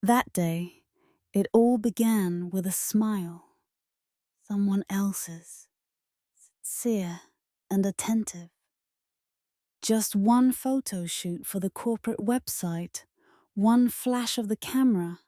That day, it all began with a smile. Someone else's, sincere and attentive. Just one photo shoot for the corporate website, one flash of the camera,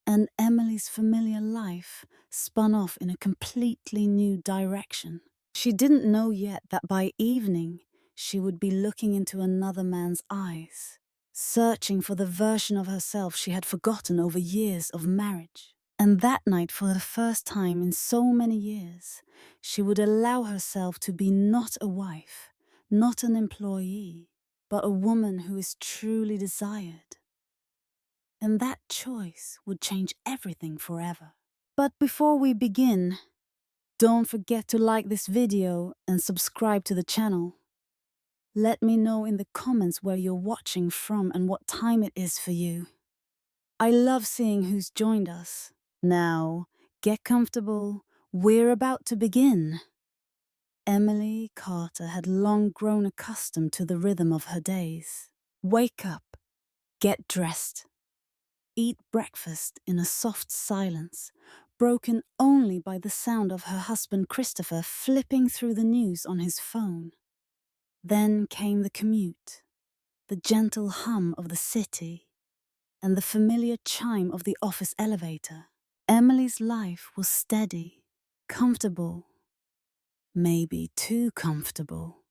and Emily's familiar life spun off in a completely new direction. She didn't know yet that by evening, she would be looking into another man's eyes, searching for the version of herself she had forgotten over years of marriage. And that night, for the first time in so many years, she would allow herself to be not a wife, not an employee, but a woman who is truly desired. And that choice would change everything forever. But before we begin, don't forget to like this video and subscribe to the channel. Let me know in the comments where you're watching from and what time it is for you. I love seeing who's joined us. Now, get comfortable. We're about to begin. Emily Carter had long grown accustomed to the rhythm of her days. Wake up, get dressed, eat breakfast in a soft silence, broken only by the sound of her husband Christopher flipping through the news on his phone. Then came the commute, the gentle hum of the city, and the familiar chime of the office elevator. Emily's life was steady, comfortable, maybe too comfortable.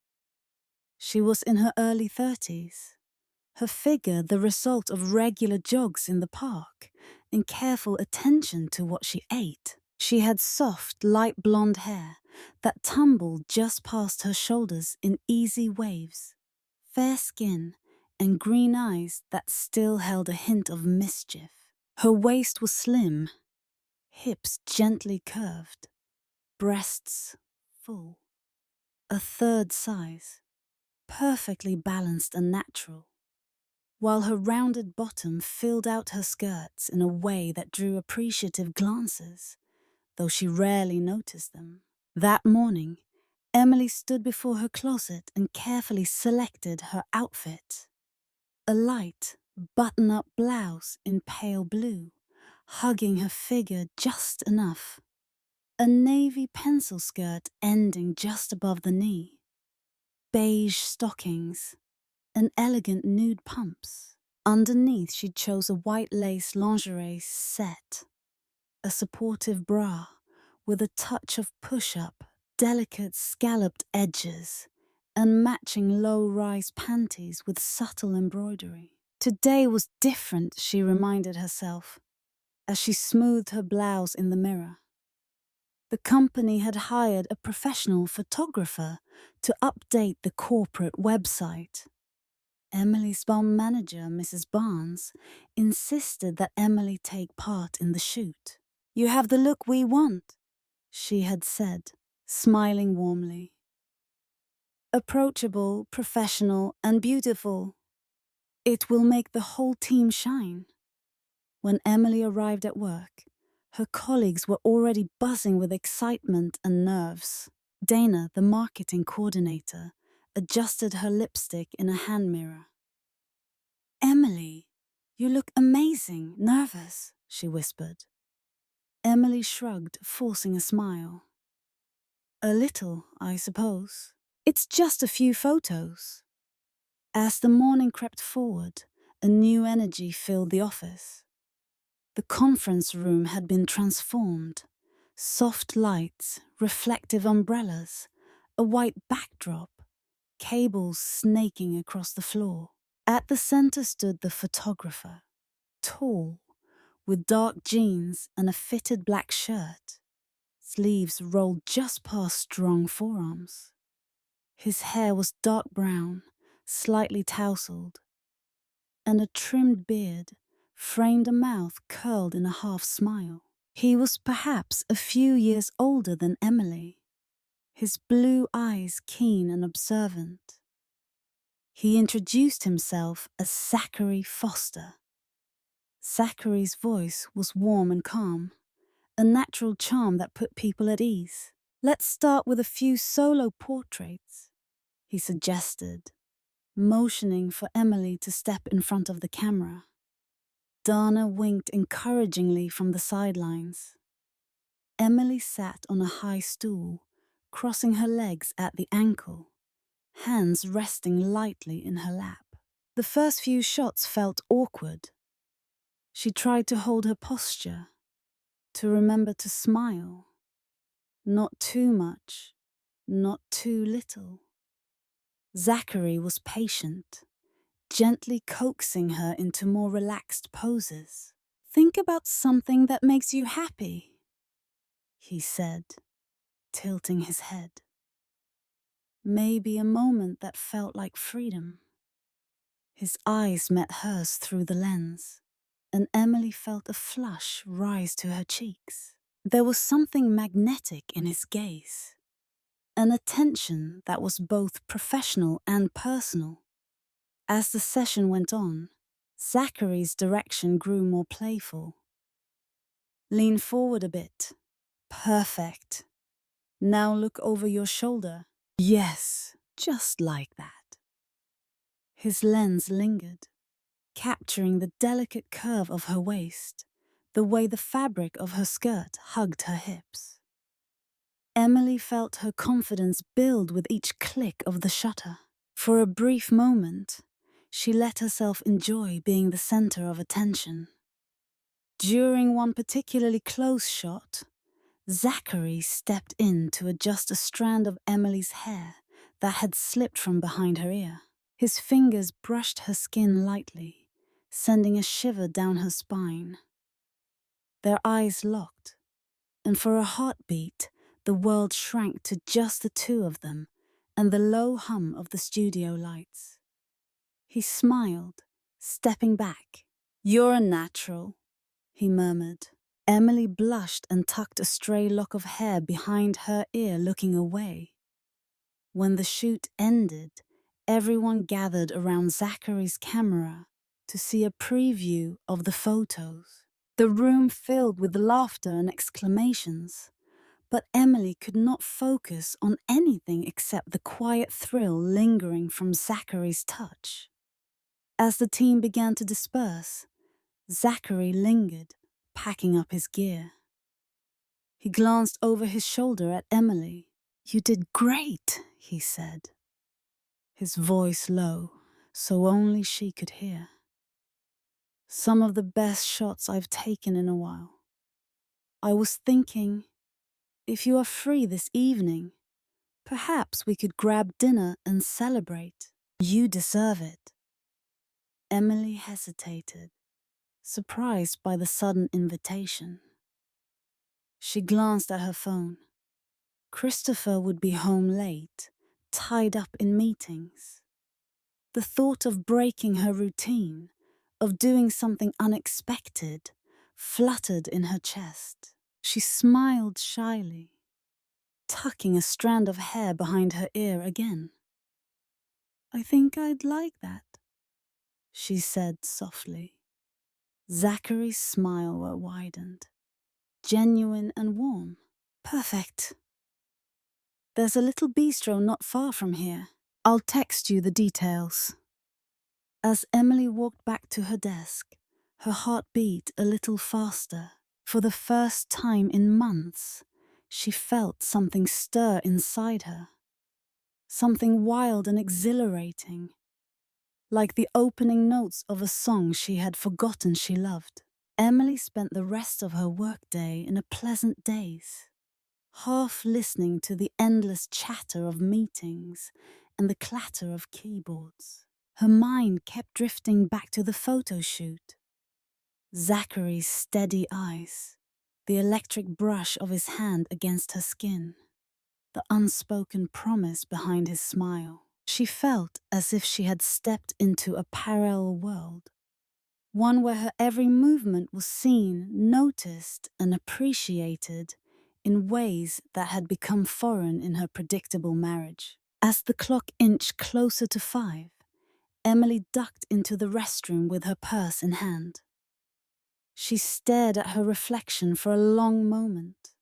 She was in her early 30s, her figure the result of regular jogs in the park and careful attention to what she ate. She had soft, light blonde hair that tumbled just past her shoulders in easy waves, fair skin, and green eyes that still held a hint of mischief. Her waist was slim, hips gently curved, breasts full, a third size, perfectly balanced and natural, while her rounded bottom filled out her skirts in a way that drew appreciative glances, though she rarely noticed them. That morning, Emily stood before her closet and carefully selected her outfit. A light, button-up blouse in pale blue, hugging her figure just enough. A navy pencil skirt ending just above the knee. Beige stockings, and elegant nude pumps. Underneath, she chose a white lace lingerie set, a supportive bra with a touch of push-up, delicate scalloped edges, and matching low-rise panties with subtle embroidery. Today was different, she reminded herself, as she smoothed her blouse in the mirror. The company had hired a professional photographer to update the corporate website. Emily's bomb manager, Mrs. Barnes, insisted that Emily take part in the shoot. "You have the look we want," she had said, smiling warmly. "Approachable, professional, and beautiful. It will make the whole team shine." When Emily arrived at work, her colleagues were already buzzing with excitement and nerves. Dana, the marketing coordinator, adjusted her lipstick in a hand mirror. "Emily, you look amazing. Nervous?" she whispered. Emily shrugged, forcing a smile. "A little, I suppose. It's just a few photos." As the morning crept forward, a new energy filled the office. The conference room had been transformed. Soft lights, reflective umbrellas, a white backdrop, cables snaking across the floor. At the center stood the photographer, tall, with dark jeans and a fitted black shirt, sleeves rolled just past strong forearms. His hair was dark brown, slightly tousled, and a trimmed beard framed a mouth curled in a half smile. He was perhaps a few years older than Emily, his blue eyes keen and observant. He introduced himself as Zachary Foster. Zachary's voice was warm and calm, a natural charm that put people at ease. "Let's start with a few solo portraits," he suggested, motioning for Emily to step in front of the camera. Dana winked encouragingly from the sidelines. Emily sat on a high stool, crossing her legs at the ankle, hands resting lightly in her lap. The first few shots felt awkward. She tried to hold her posture, to remember to smile. Not too much, not too little. Zachary was patient, gently coaxing her into more relaxed poses. "Think about something that makes you happy," he said, tilting his head. Maybe a moment that felt like freedom. His eyes met hers through the lens, and Emily felt a flush rise to her cheeks. There was something magnetic in his gaze, an attention that was both professional and personal. As the session went on, Zachary's direction grew more playful. "Lean forward a bit. Perfect. Now look over your shoulder. Yes, just like that." His lens lingered, capturing the delicate curve of her waist, the way the fabric of her skirt hugged her hips. Emily felt her confidence build with each click of the shutter. For a brief moment, she let herself enjoy being the center of attention. During one particularly close shot, Zachary stepped in to adjust a strand of Emily's hair that had slipped from behind her ear. His fingers brushed her skin lightly, sending a shiver down her spine. Their eyes locked, and for a heartbeat, the world shrank to just the two of them and the low hum of the studio lights. He smiled, stepping back. "You're a natural," he murmured. Emily blushed and tucked a stray lock of hair behind her ear, looking away. When the shoot ended, everyone gathered around Zachary's camera to see a preview of the photos. The room filled with laughter and exclamations, but Emily could not focus on anything except the quiet thrill lingering from Zachary's touch. As the team began to disperse, Zachary lingered, packing up his gear. He glanced over his shoulder at Emily. "You did great," he said, his voice low, so only she could hear. "Some of the best shots I've taken in a while. I was thinking, if you are free this evening, perhaps we could grab dinner and celebrate. You deserve it." Emily hesitated, surprised by the sudden invitation. She glanced at her phone. Christopher would be home late, tied up in meetings. The thought of breaking her routine, of doing something unexpected, fluttered in her chest. She smiled shyly, tucking a strand of hair behind her ear again. "I think I'd like that," she said softly. Zachary's smile widened, genuine and warm. "Perfect. There's a little bistro not far from here. I'll text you the details." As Emily walked back to her desk, her heart beat a little faster. For the first time in months, she felt something stir inside her. Something wild and exhilarating, like the opening notes of a song she had forgotten she loved. Emily spent the rest of her workday in a pleasant daze, half listening to the endless chatter of meetings and the clatter of keyboards. Her mind kept drifting back to the photo shoot. Zachary's steady eyes, the electric brush of his hand against her skin, the unspoken promise behind his smile. She felt as if she had stepped into a parallel world, one where her every movement was seen, noticed, and appreciated in ways that had become foreign in her predictable marriage. As the clock inched closer to 5, Emily ducked into the restroom with her purse in hand. She stared at her reflection for a long moment,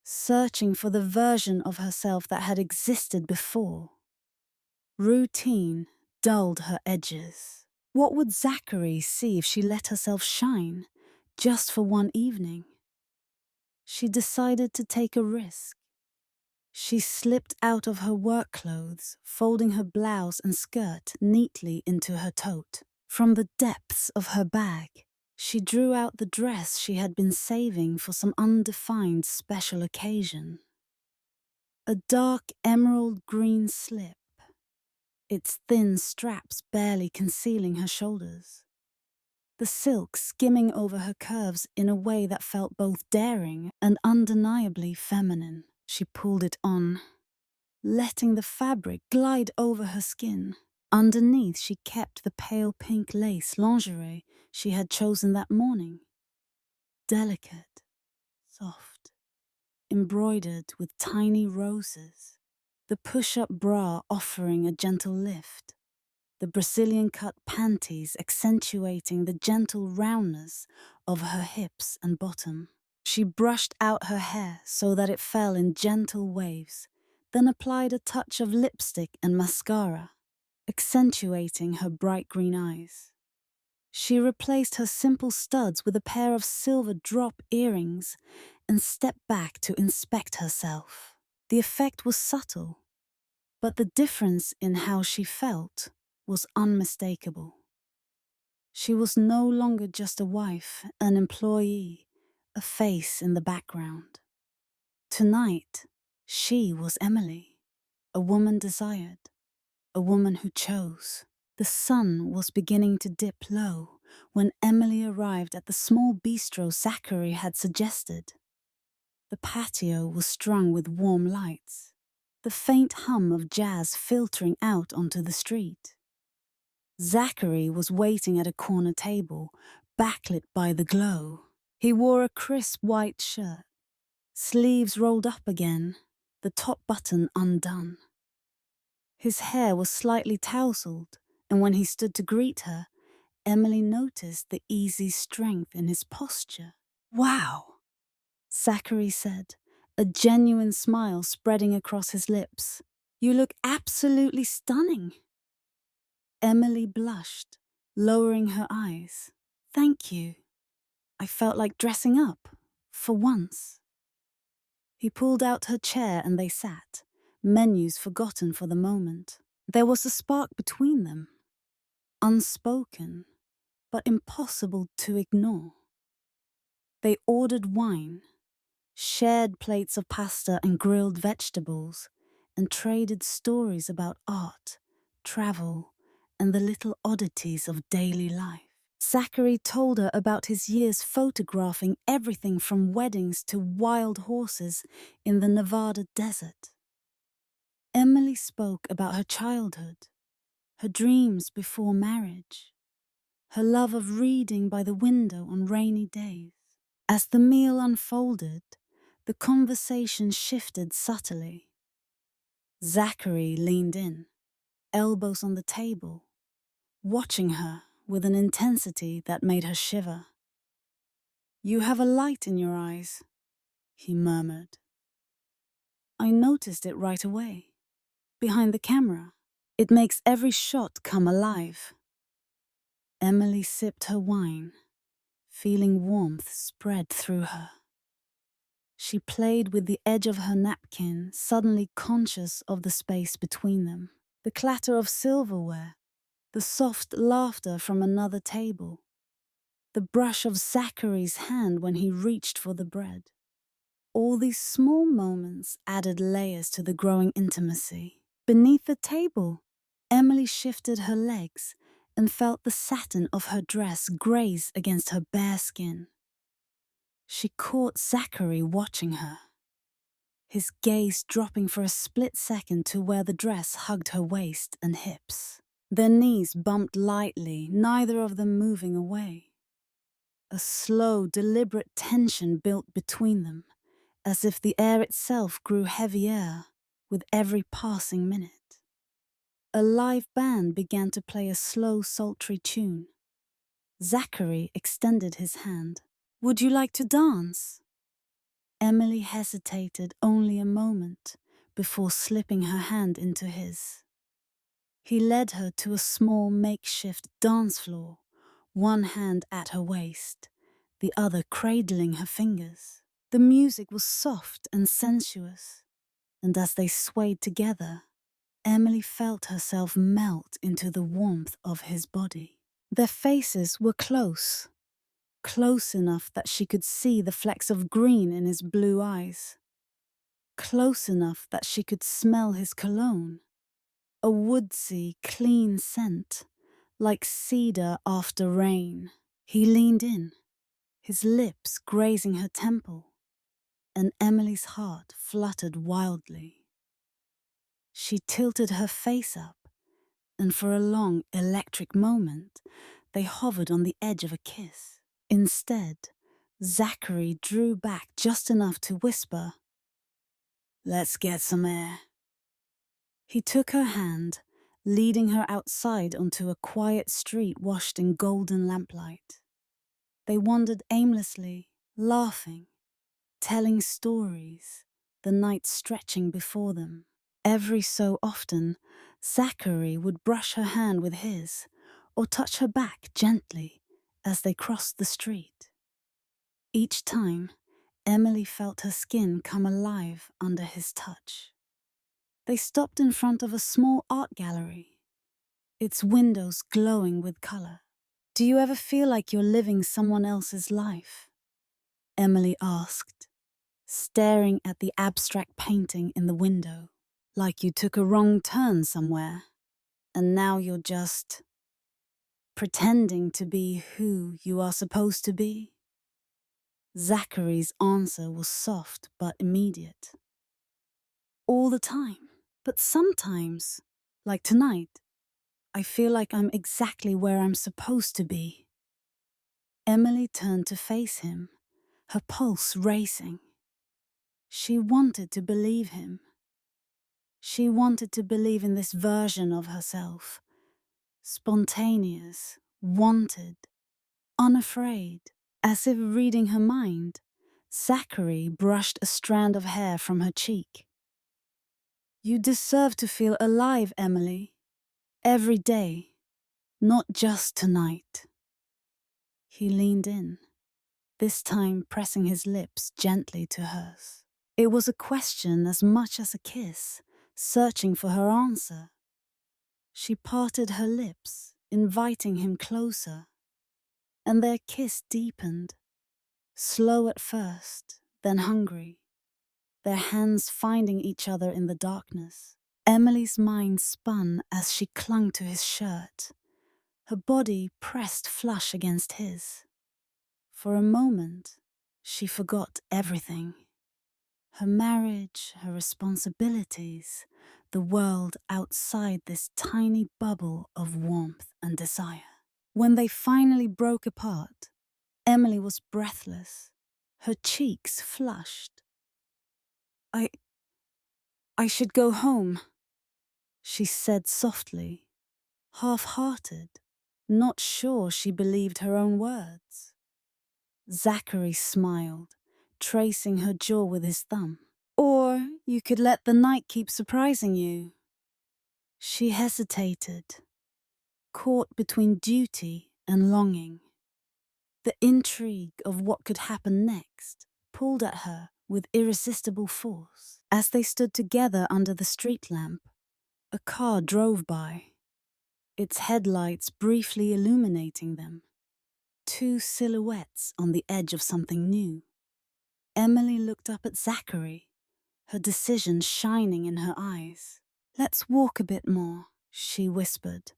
searching for the version of herself that had existed before. Routine dulled her edges. What would Zachary see if she let herself shine, just for one evening? She decided to take a risk. She slipped out of her work clothes, folding her blouse and skirt neatly into her tote. From the depths of her bag, she drew out the dress she had been saving for some undefined special occasion. A dark emerald green slip, its thin straps barely concealing her shoulders. The silk skimming over her curves in a way that felt both daring and undeniably feminine. She pulled it on, letting the fabric glide over her skin. Underneath, she kept the pale pink lace lingerie she had chosen that morning. Delicate, soft, embroidered with tiny roses. The push-up bra offering a gentle lift. The Brazilian-cut panties accentuating the gentle roundness of her hips and bottom. She brushed out her hair so that it fell in gentle waves, then applied a touch of lipstick and mascara, accentuating her bright green eyes. She replaced her simple studs with a pair of silver drop earrings and stepped back to inspect herself. The effect was subtle, but the difference in how she felt was unmistakable. She was no longer just a wife, an employee, a face in the background. Tonight, she was Emily, a woman desired, a woman who chose. The sun was beginning to dip low when Emily arrived at the small bistro Zachary had suggested. The patio was strung with warm lights, the faint hum of jazz filtering out onto the street. Zachary was waiting at a corner table, backlit by the glow. He wore a crisp white shirt, sleeves rolled up again, the top button undone. His hair was slightly tousled, and when he stood to greet her, Emily noticed the easy strength in his posture. "Wow," Zachary said, a genuine smile spreading across his lips. "You look absolutely stunning." Emily blushed, lowering her eyes. "Thank you. I felt like dressing up, for once." He pulled out her chair and they sat, menus forgotten for the moment. There was a spark between them, unspoken, but impossible to ignore. They ordered wine, shared plates of pasta and grilled vegetables, and traded stories about art, travel, and the little oddities of daily life. Zachary told her about his years photographing everything from weddings to wild horses in the Nevada desert. Emily spoke about her childhood, her dreams before marriage, her love of reading by the window on rainy days. As the meal unfolded, the conversation shifted subtly. Zachary leaned in, elbows on the table, watching her with an intensity that made her shiver. "You have a light in your eyes," he murmured. "I noticed it right away, behind the camera. It makes every shot come alive." Emily sipped her wine, feeling warmth spread through her. She played with the edge of her napkin, suddenly conscious of the space between them. The clatter of silverware, the soft laughter from another table, the brush of Zachary's hand when he reached for the bread. All these small moments added layers to the growing intimacy. Beneath the table, Emily shifted her legs and felt the satin of her dress graze against her bare skin. She caught Zachary watching her, his gaze dropping for a split second to where the dress hugged her waist and hips. Their knees bumped lightly, neither of them moving away. A slow, deliberate tension built between them, as if the air itself grew heavier with every passing minute. A live band began to play a slow, sultry tune. Zachary extended his hand. "Would you like to dance?" Emily hesitated only a moment before slipping her hand into his. He led her to a small makeshift dance floor, one hand at her waist, the other cradling her fingers. The music was soft and sensuous, and as they swayed together, Emily felt herself melt into the warmth of his body. Their faces were close, close enough that she could see the flecks of green in his blue eyes, close enough that she could smell his cologne, a woodsy, clean scent, like cedar after rain. He leaned in, his lips grazing her temple, and Emily's heart fluttered wildly. She tilted her face up, and for a long, electric moment, they hovered on the edge of a kiss. Instead, Zachary drew back just enough to whisper, "Let's get some air." He took her hand, leading her outside onto a quiet street washed in golden lamplight. They wandered aimlessly, laughing, telling stories, the night stretching before them. Every so often, Zachary would brush her hand with his, or touch her back gently as they crossed the street. Each time, Emily felt her skin come alive under his touch. They stopped in front of a small art gallery, its windows glowing with color. "Do you ever feel like you're living someone else's life?" Emily asked, staring at the abstract painting in the window. "Like you took a wrong turn somewhere, and now you're just pretending to be who you are supposed to be?" Zachary's answer was soft but immediate. "All the time. But sometimes, like tonight, I feel like I'm exactly where I'm supposed to be." Emily turned to face him, her pulse racing. She wanted to believe him. She wanted to believe in this version of herself, spontaneous, wanted, unafraid. As if reading her mind, Zachary brushed a strand of hair from her cheek. "You deserve to feel alive, Emily. Every day, not just tonight." He leaned in, this time pressing his lips gently to hers. It was a question as much as a kiss, searching for her answer. She parted her lips, inviting him closer, and their kiss deepened, slow at first, then hungry, their hands finding each other in the darkness. Emily's mind spun as she clung to his shirt, her body pressed flush against his. For a moment, she forgot everything. Her marriage, her responsibilities, the world outside this tiny bubble of warmth and desire. When they finally broke apart, Emily was breathless, her cheeks flushed. I should go home," she said softly, half-hearted, not sure she believed her own words. Zachary smiled, tracing her jaw with his thumb. "Or you could let the night keep surprising you." She hesitated, caught between duty and longing. The intrigue of what could happen next pulled at her with irresistible force. As they stood together under the street lamp, a car drove by, its headlights briefly illuminating them, two silhouettes on the edge of something new. Emily looked up at Zachary, her decision shining in her eyes. "Let's walk a bit more," she whispered,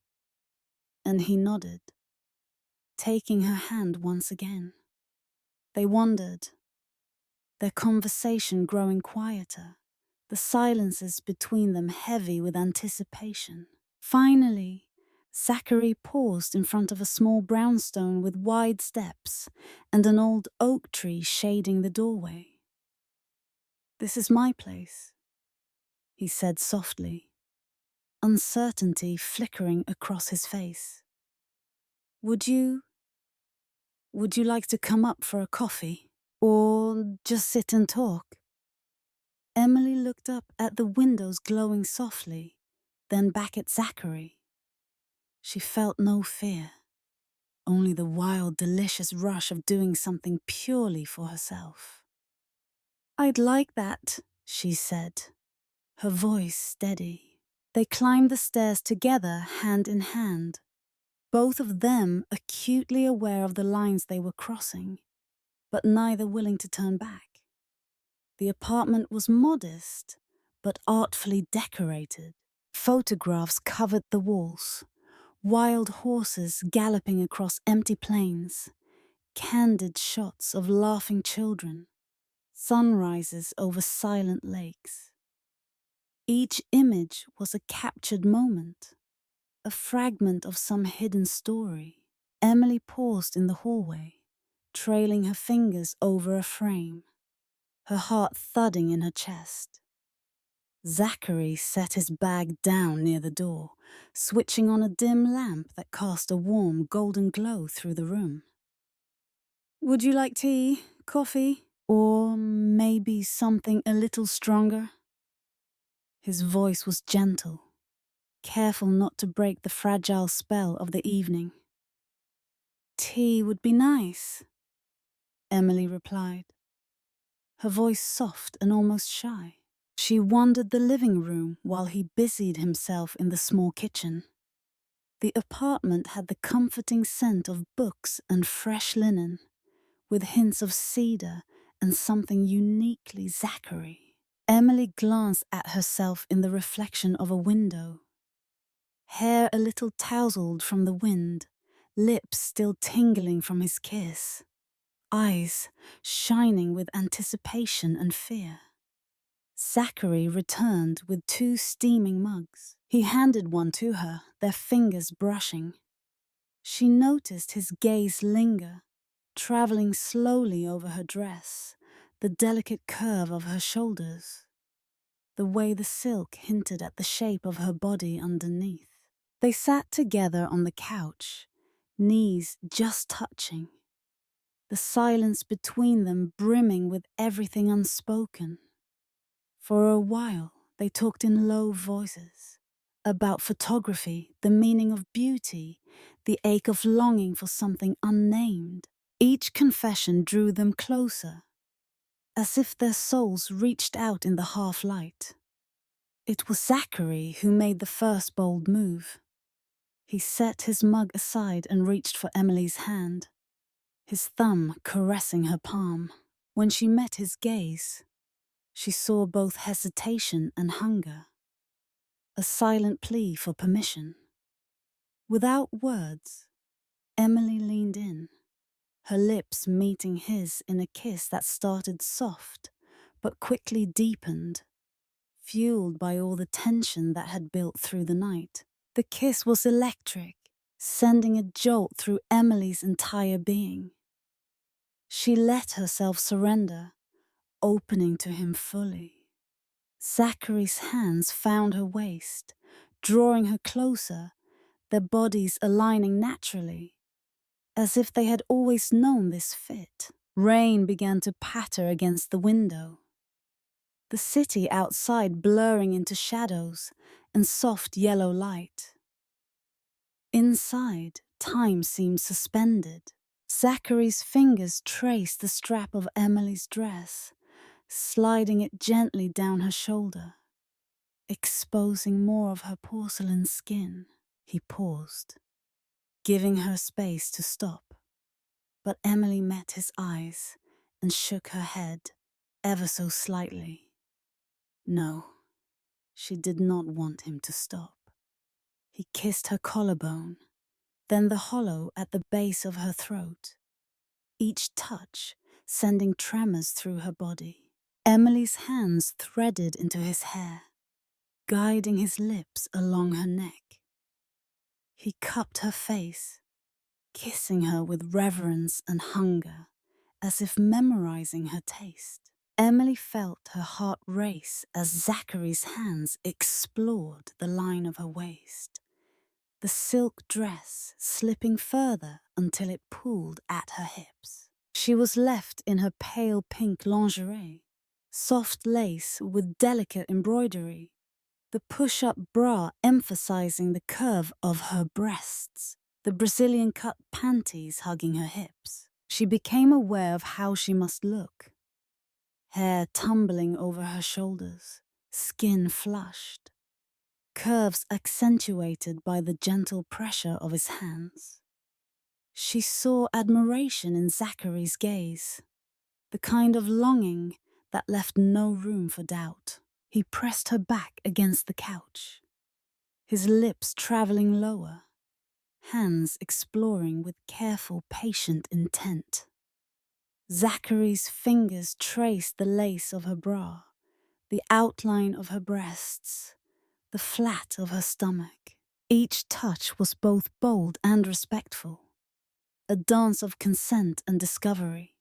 and he nodded, taking her hand once again. They wandered, their conversation growing quieter, the silences between them heavy with anticipation. Finally, Zachary paused in front of a small brownstone with wide steps and an old oak tree shading the doorway. "This is my place," he said softly, uncertainty flickering across his face. Would you like to come up for a coffee? Or just sit and talk?" Emily looked up at the windows glowing softly, then back at Zachary. She felt no fear, only the wild, delicious rush of doing something purely for herself. "I'd like that," she said, her voice steady. They climbed the stairs together, hand in hand, both of them acutely aware of the lines they were crossing, but neither willing to turn back. The apartment was modest, but artfully decorated. Photographs covered the walls, wild horses galloping across empty plains, candid shots of laughing children, sunrises over silent lakes. Each image was a captured moment, a fragment of some hidden story. Emily paused in the hallway, trailing her fingers over a frame, her heart thudding in her chest. Zachary set his bag down near the door, switching on a dim lamp that cast a warm golden glow through the room. "Would you like tea, coffee, or maybe something a little stronger?" His voice was gentle, careful not to break the fragile spell of the evening. "Tea would be nice," Emily replied, her voice soft and almost shy. She wandered the living room while he busied himself in the small kitchen. The apartment had the comforting scent of books and fresh linen, with hints of cedar and something uniquely Zachary. Emily glanced at herself in the reflection of a window. Hair a little tousled from the wind, lips still tingling from his kiss, eyes shining with anticipation and fear. Zachary returned with 2 steaming mugs. He handed one to her, their fingers brushing. She noticed his gaze linger, traveling slowly over her dress, the delicate curve of her shoulders, the way the silk hinted at the shape of her body underneath. They sat together on the couch, knees just touching, the silence between them brimming with everything unspoken. For a while, they talked in low voices about photography, the meaning of beauty, the ache of longing for something unnamed. Each confession drew them closer, as if their souls reached out in the half-light. It was Zachary who made the first bold move. He set his mug aside and reached for Emily's hand, his thumb caressing her palm. When she met his gaze, she saw both hesitation and hunger, a silent plea for permission. Without words, Emily leaned in, her lips meeting his in a kiss that started soft but quickly deepened, fueled by all the tension that had built through the night. The kiss was electric, sending a jolt through Emily's entire being. She let herself surrender, opening to him fully. Zachary's hands found her waist, drawing her closer, their bodies aligning naturally, as if they had always known this fit. Rain began to patter against the window, the city outside blurring into shadows and soft yellow light. Inside, time seemed suspended. Zachary's fingers traced the strap of Emily's dress, sliding it gently down her shoulder, exposing more of her porcelain skin. He paused, giving her space to stop, but Emily met his eyes and shook her head ever so slightly. No, she did not want him to stop. He kissed her collarbone, then the hollow at the base of her throat, each touch sending tremors through her body. Emily's hands threaded into his hair, guiding his lips along her neck. He cupped her face, kissing her with reverence and hunger, as if memorizing her taste. Emily felt her heart race as Zachary's hands explored the line of her waist, the silk dress slipping further until it pulled at her hips. She was left in her pale pink lingerie, soft lace with delicate embroidery, the push-up bra emphasizing the curve of her breasts, the Brazilian-cut panties hugging her hips. She became aware of how she must look. Hair tumbling over her shoulders, skin flushed, curves accentuated by the gentle pressure of his hands. She saw admiration in Zachary's gaze, the kind of longing that left no room for doubt. He pressed her back against the couch, his lips traveling lower, hands exploring with careful, patient intent. Zachary's fingers traced the lace of her bra, the outline of her breasts, the flat of her stomach. Each touch was both bold and respectful, a dance of consent and discovery.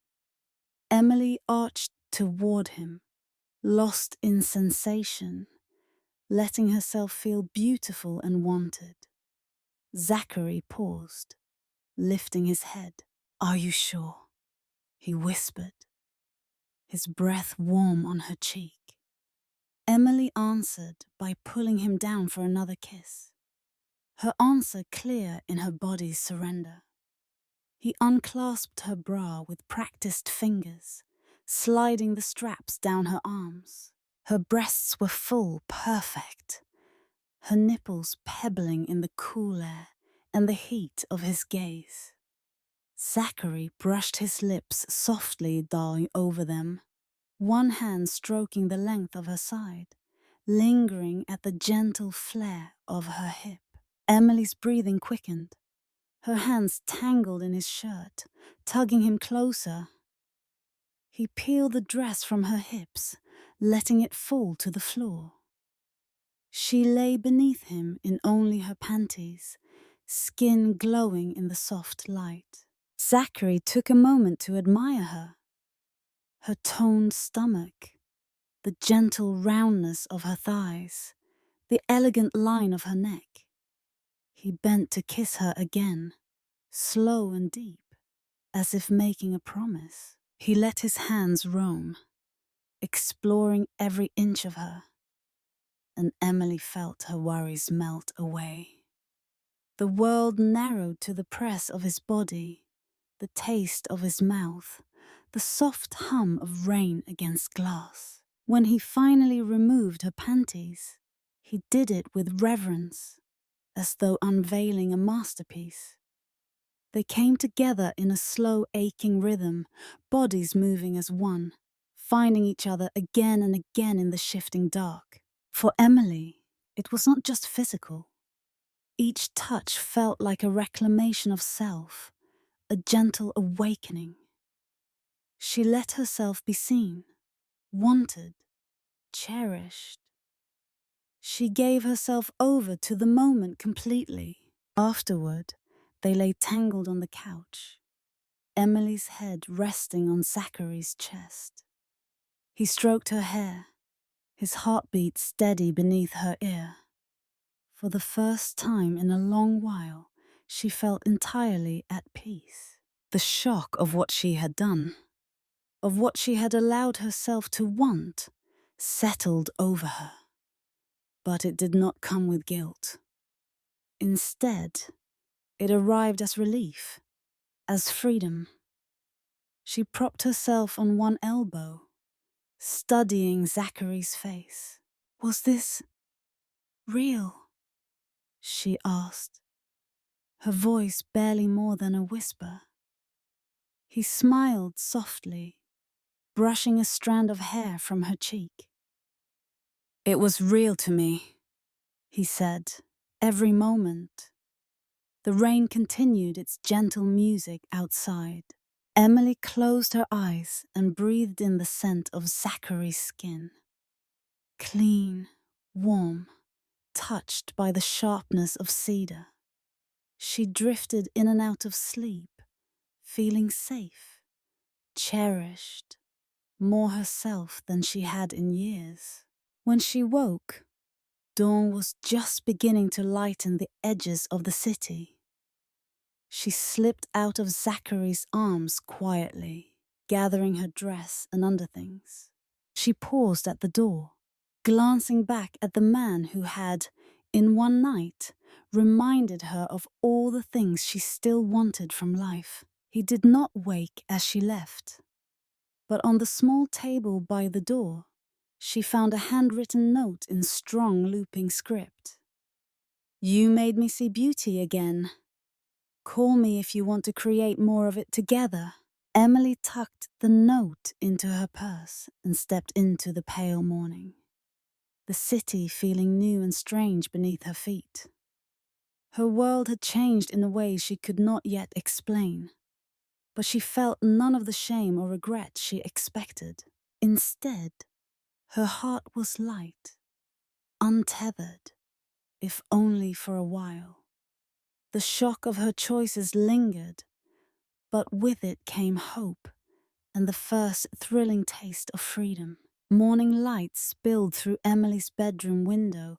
Emily arched toward him, lost in sensation, letting herself feel beautiful and wanted. Zachary paused, lifting his head. "Are you sure?" he whispered, his breath warm on her cheek. Emily answered by pulling him down for another kiss, her answer clear in her body's surrender. He unclasped her bra with practiced fingers, sliding the straps down her arms. Her breasts were full, perfect, her nipples pebbling in the cool air and the heat of his gaze. Zachary brushed his lips softly down over them, one hand stroking the length of her side, lingering at the gentle flare of her hip. Emily's breathing quickened, her hands tangled in his shirt, tugging him closer. He peeled the dress from her hips, letting it fall to the floor. She lay beneath him in only her panties, skin glowing in the soft light. Zachary took a moment to admire her. Her toned stomach, the gentle roundness of her thighs, the elegant line of her neck. He bent to kiss her again, slow and deep, as if making a promise. He let his hands roam, exploring every inch of her, and Emily felt her worries melt away. The world narrowed to the press of his body, the taste of his mouth, the soft hum of rain against glass. When he finally removed her panties, he did it with reverence, as though unveiling a masterpiece. They came together in a slow, aching rhythm, bodies moving as one, finding each other again and again in the shifting dark. For Emily, it was not just physical. Each touch felt like a reclamation of self, a gentle awakening. She let herself be seen, wanted, cherished. She gave herself over to the moment completely. Afterward, they lay tangled on the couch, Emily's head resting on Zachary's chest. He stroked her hair, his heartbeat steady beneath her ear. For the first time in a long while, she felt entirely at peace. The shock of what she had done, of what she had allowed herself to want, settled over her. But it did not come with guilt. Instead, it arrived as relief, as freedom. She propped herself on one elbow, studying Zachary's face. "Was this real?" she asked, her voice barely more than a whisper. He smiled softly, brushing a strand of hair from her cheek. "It was real to me," he said, "every moment." The rain continued its gentle music outside. Emily closed her eyes and breathed in the scent of Zachary's skin. Clean, warm, touched by the sharpness of cedar. She drifted in and out of sleep, feeling safe, cherished, more herself than she had in years. When she woke, dawn was just beginning to lighten the edges of the city. She slipped out of Zachary's arms quietly, gathering her dress and underthings. She paused at the door, glancing back at the man who had, in one night, reminded her of all the things she still wanted from life. He did not wake as she left, but on the small table by the door, she found a handwritten note in strong looping script. You made me see beauty again. Call me if you want to create more of it together. Emily tucked the note into her purse and stepped into the pale morning, the city feeling new and strange beneath her feet. Her world had changed in a way she could not yet explain, but she felt none of the shame or regret she expected. Instead, her heart was light, untethered, if only for a while. The shock of her choices lingered, but with it came hope and the first thrilling taste of freedom. Morning light spilled through Emily's bedroom window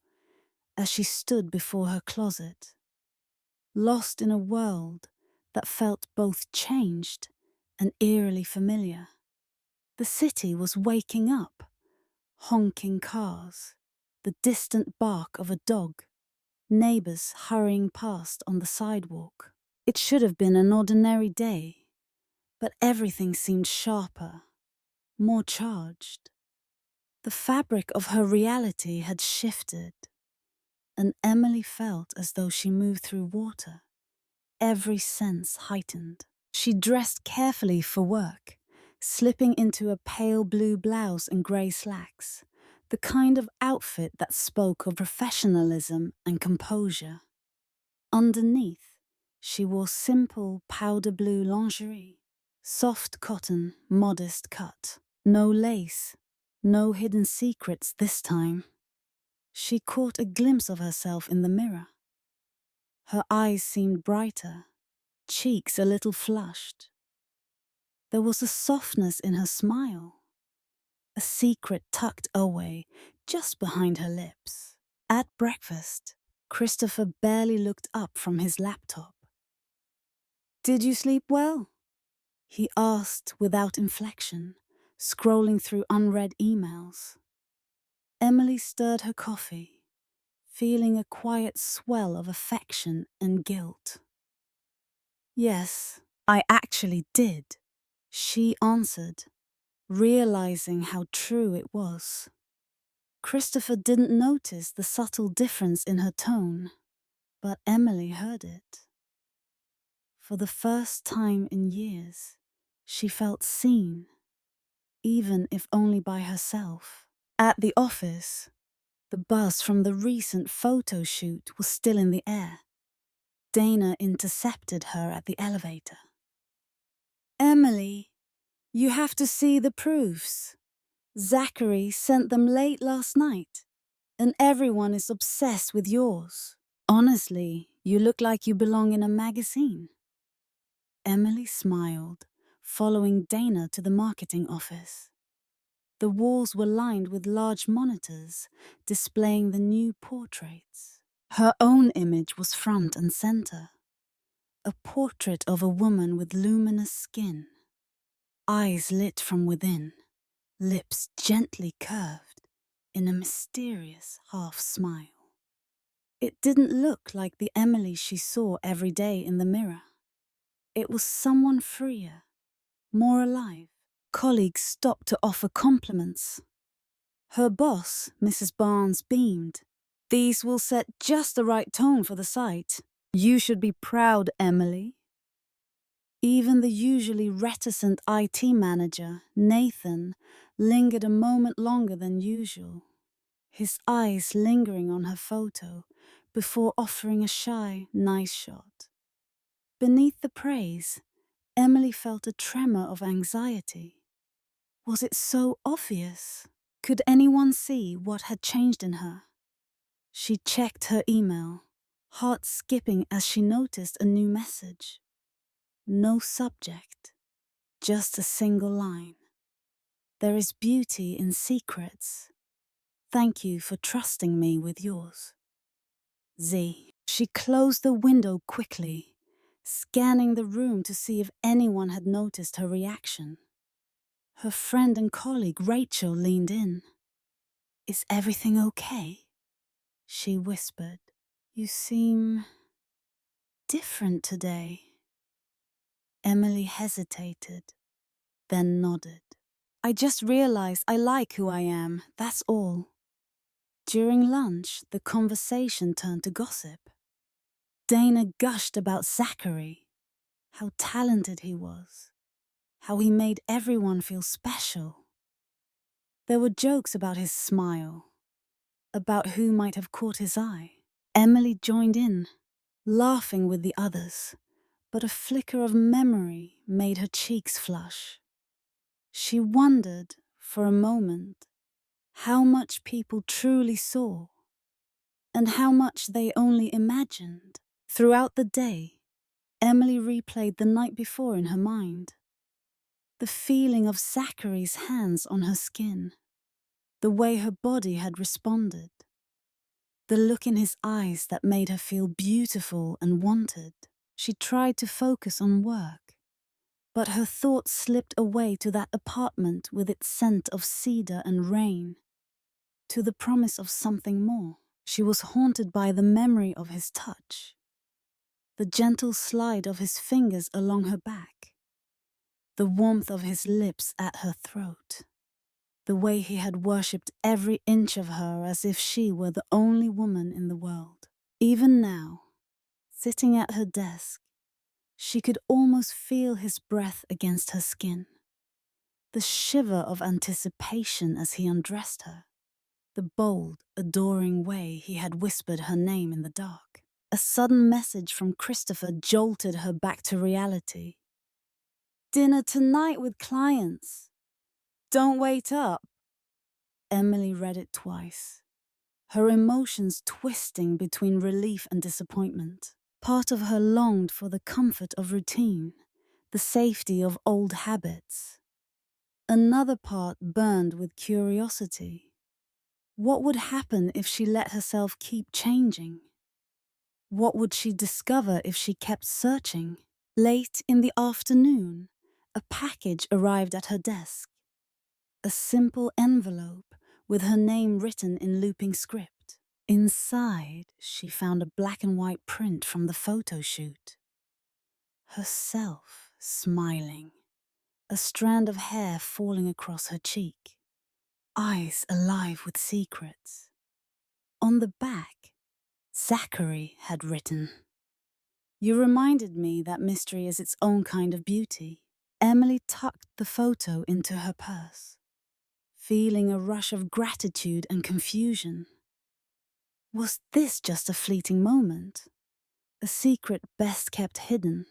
as she stood before her closet, lost in a world that felt both changed and eerily familiar. The city was waking up, honking cars, the distant bark of a dog, neighbors hurrying past on the sidewalk. It should have been an ordinary day, but everything seemed sharper, more charged. The fabric of her reality had shifted, and Emily felt as though she moved through water, every sense heightened. She dressed carefully for work, slipping into a pale blue blouse and grey slacks, the kind of outfit that spoke of professionalism and composure. Underneath, she wore simple powder blue lingerie, soft cotton, modest cut. No lace, no hidden secrets this time. She caught a glimpse of herself in the mirror. Her eyes seemed brighter, cheeks a little flushed. There was a softness in her smile, a secret tucked away just behind her lips. At breakfast, Christopher barely looked up from his laptop. Did you sleep well? He asked without inflection, scrolling through unread emails. Emily stirred her coffee, feeling a quiet swell of affection and guilt. Yes, I actually did, she answered, realizing how true it was. Christopher didn't notice the subtle difference in her tone, but Emily heard it. For the first time in years, she felt seen, even if only by herself. At the office, the buzz from the recent photo shoot was still in the air. Dana intercepted her at the elevator. Emily, you have to see the proofs. Zachary sent them late last night, and everyone is obsessed with yours. Honestly, you look like you belong in a magazine. Emily smiled, following Dana to the marketing office. The walls were lined with large monitors displaying the new portraits. Her own image was front and center, a portrait of a woman with luminous skin, eyes lit from within, lips gently curved in a mysterious half smile. It didn't look like the Emily she saw every day in the mirror. It was someone freer, more alive. Colleagues stopped to offer compliments. Her boss, Mrs. Barnes, beamed. These will set just the right tone for the site. You should be proud, Emily. Even the usually reticent IT manager, Nathan, lingered a moment longer than usual, his eyes lingering on her photo before offering a shy, nice shot. Beneath the praise, Emily felt a tremor of anxiety. Was it so obvious? Could anyone see what had changed in her? She checked her email, heart skipping as she noticed a new message. No subject, just a single line. There is beauty in secrets. Thank you for trusting me with yours. Z. She closed the window quickly, scanning the room to see if anyone had noticed her reaction. Her friend and colleague Rachel leaned in. Is everything okay? She whispered. You seem different today. Emily hesitated, then nodded. I just realized I like who I am, that's all. During lunch, the conversation turned to gossip. Dana gushed about Zachary, how talented he was, how he made everyone feel special. There were jokes about his smile, about who might have caught his eye. Emily joined in, laughing with the others, but a flicker of memory made her cheeks flush. She wondered, for a moment, how much people truly saw, and how much they only imagined. Throughout the day, Emily replayed the night before in her mind. The feeling of Zachary's hands on her skin, the way her body had responded, the look in his eyes that made her feel beautiful and wanted. She tried to focus on work, but her thoughts slipped away to that apartment with its scent of cedar and rain, to the promise of something more. She was haunted by the memory of his touch, the gentle slide of his fingers along her back, the warmth of his lips at her throat, the way he had worshipped every inch of her as if she were the only woman in the world. Even now, sitting at her desk, she could almost feel his breath against her skin, the shiver of anticipation as he undressed her, the bold, adoring way he had whispered her name in the dark. A sudden message from Christopher jolted her back to reality. Dinner tonight with clients. Don't wait up. Emily read it twice, her emotions twisting between relief and disappointment. Part of her longed for the comfort of routine, the safety of old habits. Another part burned with curiosity. What would happen if she let herself keep changing? What would she discover if she kept searching? Late in the afternoon, a package arrived at her desk. A simple envelope with her name written in looping script. Inside, she found a black and white print from the photo shoot. Herself smiling, a strand of hair falling across her cheek, eyes alive with secrets. On the back, Zachary had written, "You reminded me that mystery is its own kind of beauty." Emily tucked the photo into her purse, feeling a rush of gratitude and confusion. Was this just a fleeting moment? A secret best kept hidden?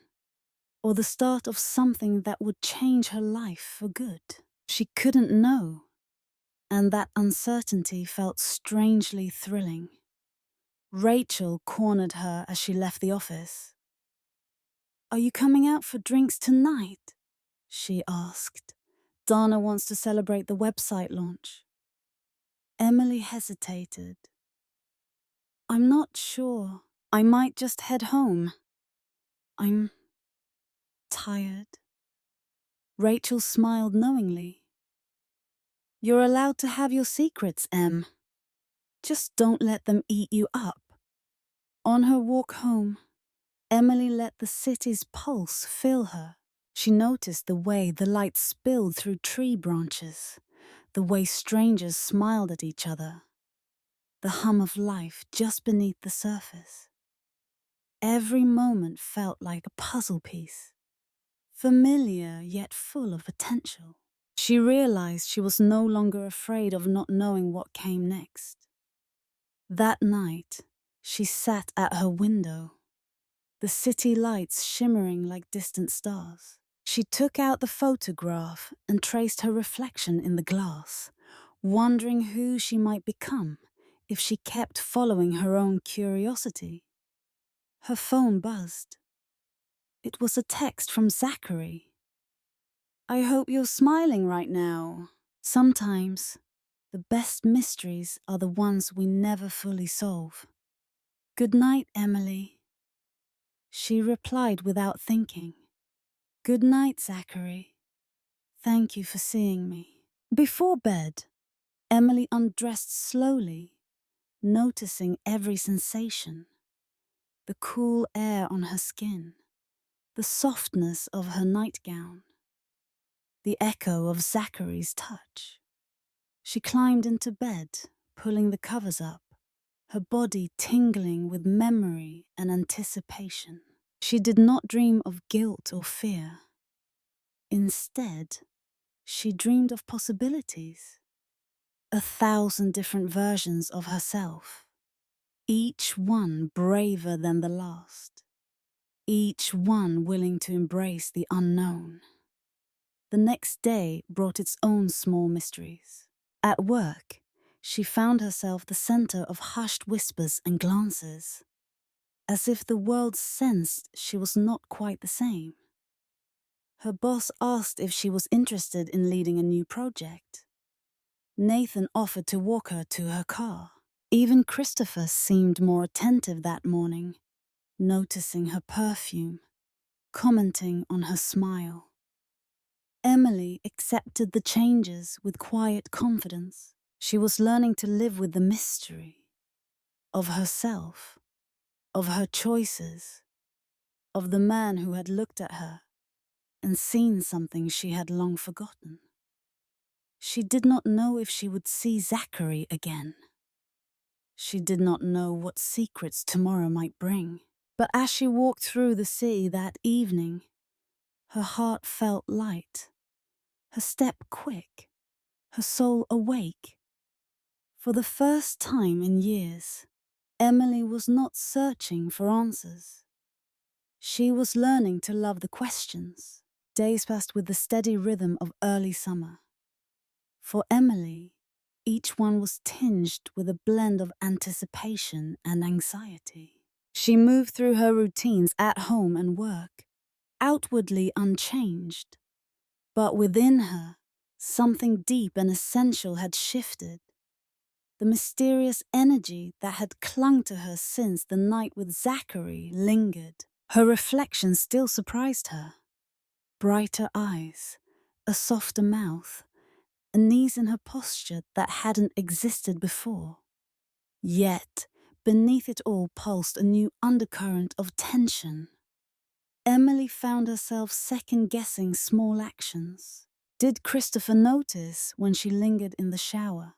Or the start of something that would change her life for good? She couldn't know, and that uncertainty felt strangely thrilling. Rachel cornered her as she left the office. "Are you coming out for drinks tonight?" she asked. "Dana wants to celebrate the website launch." Emily hesitated. "I'm not sure. I might just head home. I'm tired." Rachel smiled knowingly. "You're allowed to have your secrets, Em. Just don't let them eat you up." On her walk home, Emily let the city's pulse fill her. She noticed the way the light spilled through tree branches, the way strangers smiled at each other, the hum of life just beneath the surface. Every moment felt like a puzzle piece, familiar yet full of potential. She realized she was no longer afraid of not knowing what came next. That night, she sat at her window, the city lights shimmering like distant stars. She took out the photograph and traced her reflection in the glass, wondering who she might become if she kept following her own curiosity. Her phone buzzed. It was a text from Zachary. "I hope you're smiling right now. Sometimes, the best mysteries are the ones we never fully solve." "Good night, Emily." She replied without thinking. "Good night, Zachary. Thank you for seeing me." Before bed, Emily undressed slowly, noticing every sensation: the cool air on her skin, the softness of her nightgown, the echo of Zachary's touch. She climbed into bed, pulling the covers up, her body tingling with memory and anticipation. She did not dream of guilt or fear. Instead, she dreamed of possibilities, 1,000 different versions of herself, each one braver than the last, each one willing to embrace the unknown. The next day brought its own small mysteries. At work, she found herself the center of hushed whispers and glances, as if the world sensed she was not quite the same. Her boss asked if she was interested in leading a new project. Nathan offered to walk her to her car. Even Christopher seemed more attentive that morning, noticing her perfume, commenting on her smile. Emily accepted the changes with quiet confidence. She was learning to live with the mystery of herself, of her choices, of the man who had looked at her and seen something she had long forgotten. She did not know if she would see Zachary again. She did not know what secrets tomorrow might bring. But as she walked through the city that evening, her heart felt light, her step quick, her soul awake. For the first time in years, Emily was not searching for answers. She was learning to love the questions. Days passed with the steady rhythm of early summer. For Emily, each one was tinged with a blend of anticipation and anxiety. She moved through her routines at home and work, outwardly unchanged. But within her, something deep and essential had shifted. The mysterious energy that had clung to her since the night with Zachary lingered. Her reflection still surprised her. Brighter eyes, a softer mouth, an ease in her posture that hadn't existed before. Yet, beneath it all pulsed a new undercurrent of tension. Emily found herself second-guessing small actions. Did Christopher notice when she lingered in the shower?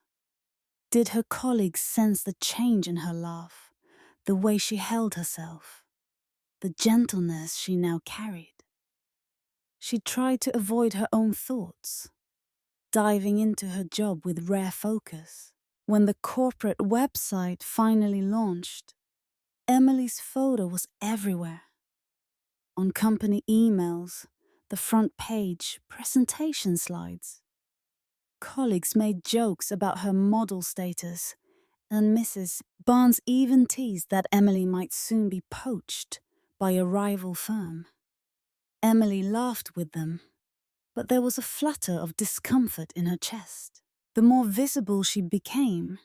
Did her colleagues sense the change in her laugh, the way she held herself, the gentleness she now carried? She tried to avoid her own thoughts, diving into her job with rare focus. When the corporate website finally launched, Emily's photo was everywhere. On company emails, the front page, presentation slides. Colleagues made jokes about her model status, and Mrs. Barnes even teased that Emily might soon be poached by a rival firm. Emily laughed with them, but there was a flutter of discomfort in her chest. The more visible she became,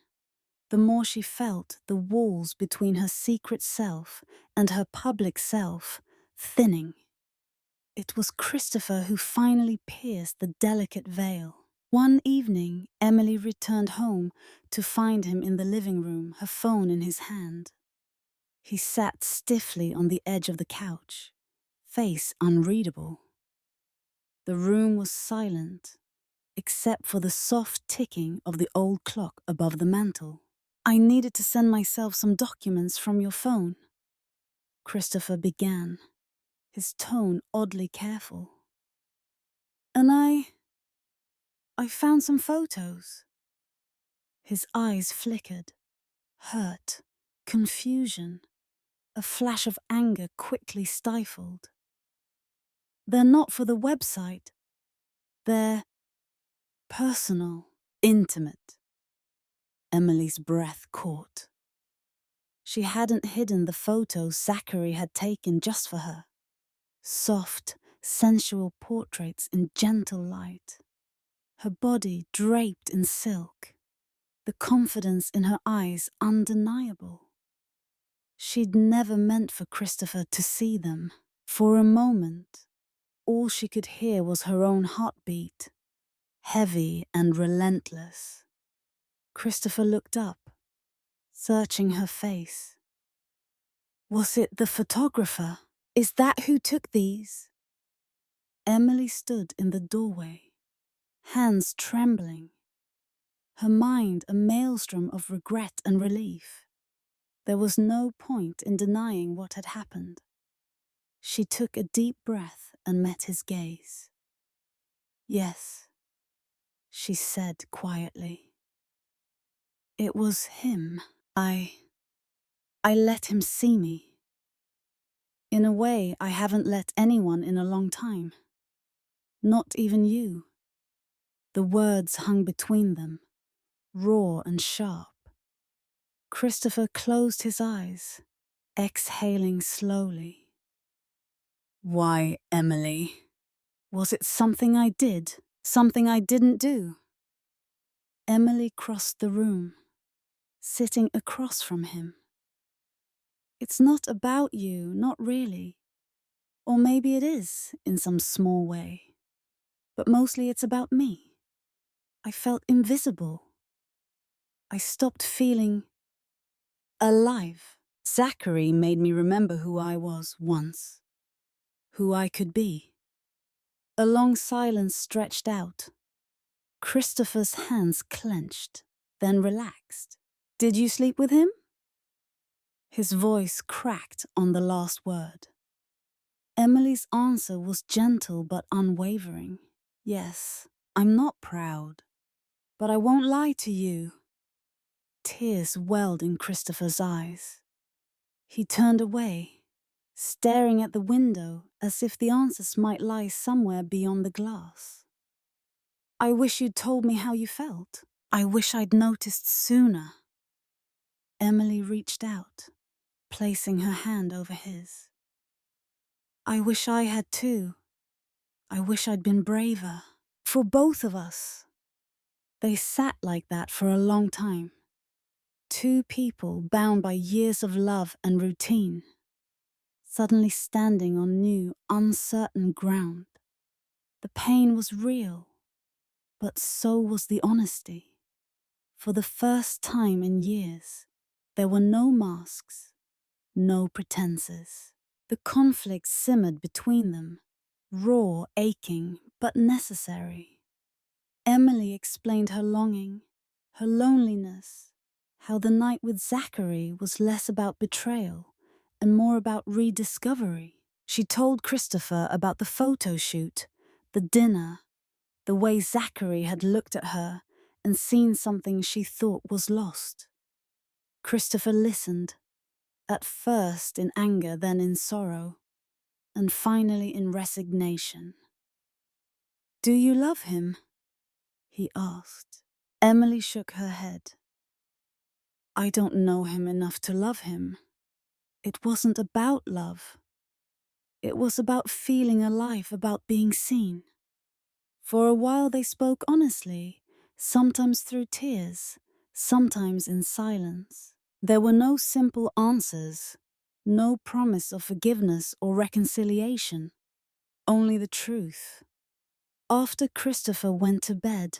the more she felt the walls between her secret self and her public self thinning. It was Christopher who finally pierced the delicate veil. One evening, Emily returned home to find him in the living room, her phone in his hand. He sat stiffly on the edge of the couch, face unreadable. The room was silent, except for the soft ticking of the old clock above the mantel. "I needed to send myself some documents from your phone," Christopher began, his tone oddly careful. "And I found some photos." His eyes flickered, hurt, confusion, a flash of anger quickly stifled. "They're not for the website. They're personal, intimate." Emily's breath caught. She hadn't hidden the photos Zachary had taken just for her. Soft, sensual portraits in gentle light. Her body draped in silk. The confidence in her eyes undeniable. She'd never meant for Christopher to see them. For a moment, all she could hear was her own heartbeat, heavy and relentless. Christopher looked up, searching her face. Was it the photographer? Is that who took these? Emily stood in the doorway, hands trembling, her mind a maelstrom of regret and relief. There was no point in denying what had happened. She took a deep breath and met his gaze. Yes, she said quietly. It was him. I let him see me. In a way, I haven't let anyone in a long time. Not even you. The words hung between them, raw and sharp. Christopher closed his eyes, exhaling slowly. Why, Emily? Was it something I did? Something I didn't do? Emily crossed the room, sitting across from him. It's not about you, not really. Or maybe it is, in some small way. But mostly it's about me. I felt invisible. I stopped feeling alive. Zachary made me remember who I was once, who I could be. A long silence stretched out. Christopher's hands clenched, then relaxed. Did you sleep with him? His voice cracked on the last word. Emily's answer was gentle but unwavering. Yes, I'm not proud, but I won't lie to you. Tears welled in Christopher's eyes. He turned away, staring at the window as if the answers might lie somewhere beyond the glass. I wish you'd told me how you felt. I wish I'd noticed sooner. Emily reached out, placing her hand over his. I wish I had too. I wish I'd been braver. For both of us. They sat like that for a long time. Two people bound by years of love and routine, suddenly standing on new, uncertain ground. The pain was real, but so was the honesty. For the first time in years, there were no masks, no pretenses. The conflict simmered between them, raw, aching, but necessary. Emily explained her longing, her loneliness, how the night with Zachary was less about betrayal and more about rediscovery. She told Christopher about the photo shoot, the dinner, the way Zachary had looked at her and seen something she thought was lost. Christopher listened, at first in anger, then in sorrow, and finally in resignation. Do you love him? He asked. Emily shook her head. I don't know him enough to love him. It wasn't about love. It was about feeling alive, about being seen. For a while they spoke honestly, sometimes through tears, sometimes in silence. There were no simple answers, no promise of forgiveness or reconciliation, only the truth. After Christopher went to bed,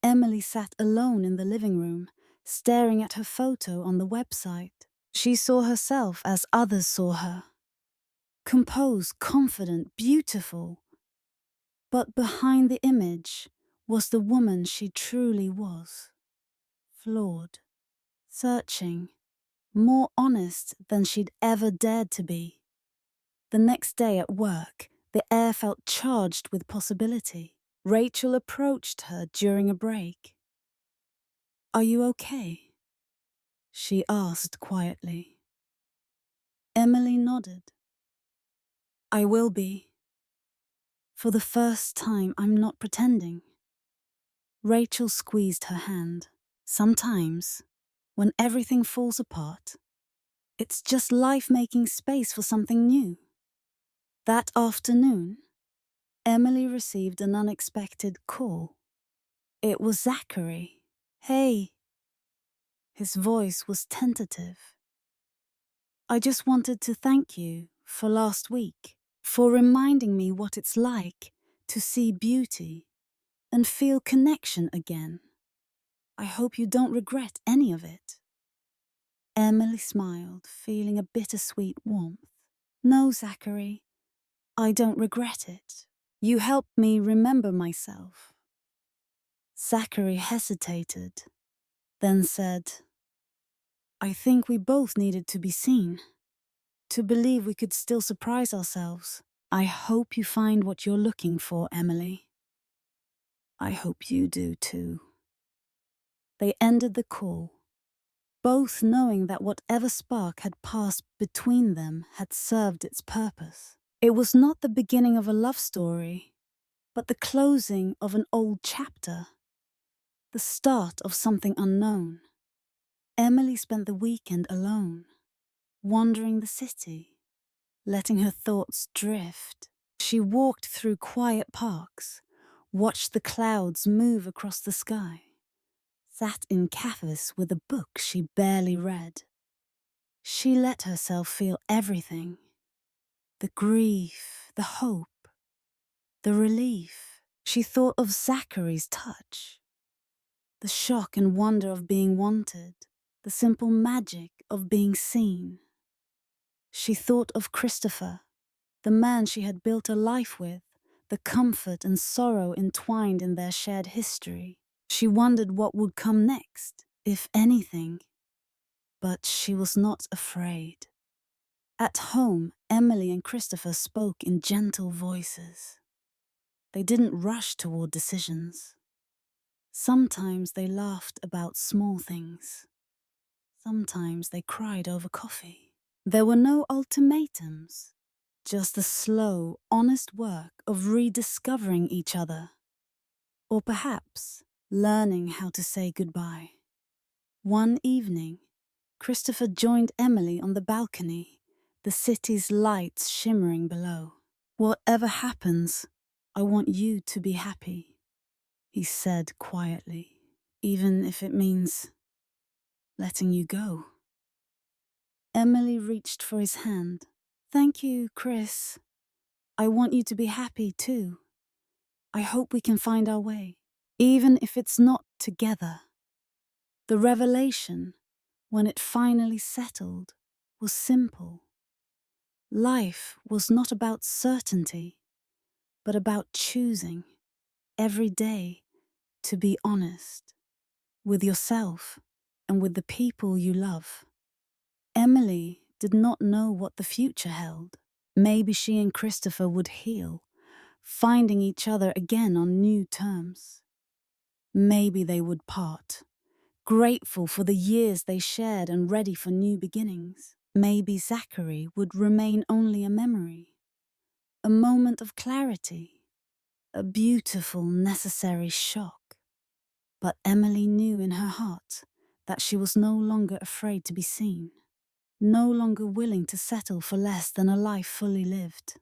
Emily sat alone in the living room, staring at her photo on the website. She saw herself as others saw her. Composed, confident, beautiful. But behind the image was the woman she truly was. Flawed, searching, more honest than she'd ever dared to be. The next day at work, the air felt charged with possibility. Rachel approached her during a break. Are you okay? She asked quietly. Emily nodded. I will be. For the first time, I'm not pretending. Rachel squeezed her hand. Sometimes, when everything falls apart, it's just life making space for something new. That afternoon, Emily received an unexpected call. It was Zachary. Hey. His voice was tentative. I just wanted to thank you for last week, for reminding me what it's like to see beauty and feel connection again. I hope you don't regret any of it. Emily smiled, feeling a bittersweet warmth. No, Zachary, I don't regret it. You helped me remember myself. Zachary hesitated, then said, I think we both needed to be seen, to believe we could still surprise ourselves. I hope you find what you're looking for, Emily. I hope you do too. They ended the call, both knowing that whatever spark had passed between them had served its purpose. It was not the beginning of a love story, but the closing of an old chapter, the start of something unknown. Emily spent the weekend alone, wandering the city, letting her thoughts drift. She walked through quiet parks, watched the clouds move across the sky, sat in cafes with a book she barely read. She let herself feel everything: the grief, the hope, the relief. She thought of Zachary's touch, the shock and wonder of being wanted, the simple magic of being seen. She thought of Christopher, the man she had built a life with, the comfort and sorrow entwined in their shared history. She wondered what would come next, if anything. But she was not afraid. At home, Emily and Christopher spoke in gentle voices. They didn't rush toward decisions. Sometimes they laughed about small things. Sometimes they cried over coffee. There were no ultimatums, just the slow, honest work of rediscovering each other, or perhaps learning how to say goodbye. One evening, Christopher joined Emily on the balcony, the city's lights shimmering below. Whatever happens, I want you to be happy, he said quietly, even if it means letting you go. Emily reached for his hand. Thank you, Chris. I want you to be happy too. I hope we can find our way, even if it's not together. The revelation, when it finally settled, was simple. Life was not about certainty, but about choosing, every day, to be honest, with yourself and with the people you love. Emily did not know what the future held. Maybe she and Christopher would heal, finding each other again on new terms. Maybe they would part, grateful for the years they shared and ready for new beginnings. Maybe Zachary would remain only a memory, a moment of clarity, a beautiful, necessary shock. But Emily knew in her heart that she was no longer afraid to be seen, no longer willing to settle for less than a life fully lived.